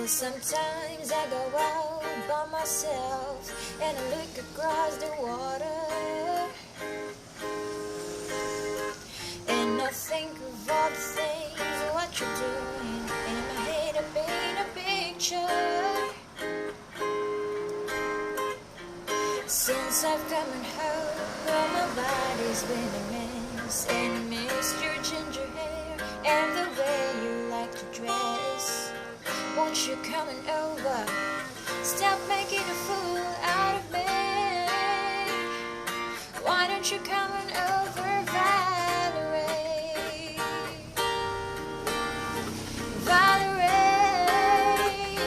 Sometimes I go out by myself and I look across the water, and I think of all the things what you're doing, and in my head I paint a picture. Since I've come home, well, my body's been a mess, and I miss your ginger hair and the way you like to dress. Won't you coming over? Stop making a fool out of me. Why don't you coming over, Valerie? Valerie,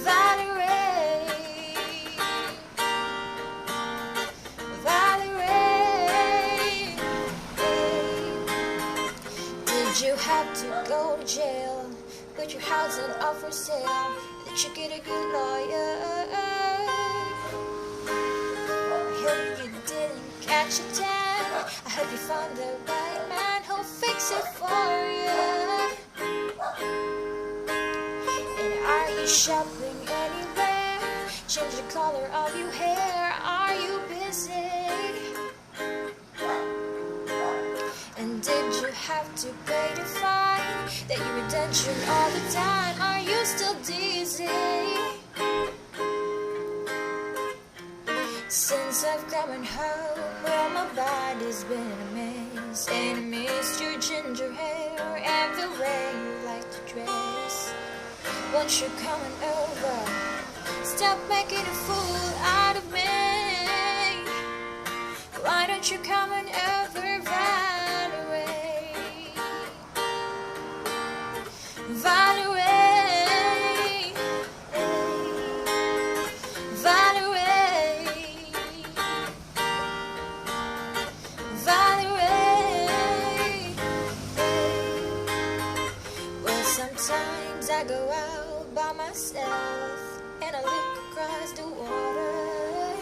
Valerie, Valerie. Did you have to go to jail? Put your house up for sale? Did you get a good lawyer? I hope you didn't catch a tan. I hope you found the right man who'll fix it for you. And are you shopping anywhere? Change the color of your hair. Are you busy? And did you have to pay the fine? That your redemption all the time? Are you still dizzy? Since I've come home, well, my body's been a mess, and I missed your ginger hair and the way you like to dress. Won't you coming over? Stop making a fool out of me. Why don't you coming over, Valerie? Valerie, Valerie, Valerie. Well, sometimes I go out by myself and I look across the water,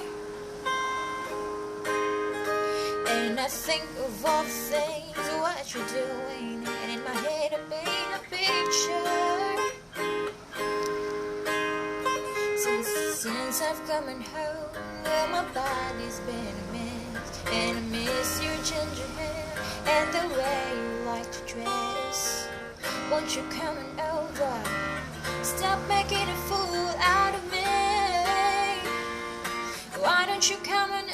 and I think of all the things what you're doing, and in my head I paint a picture. Since I've come home, well, my body's been a mess, and I miss your ginger hair and the way you like to dress. Won't you coming over? Stop making a fool out of me. Why don't you coming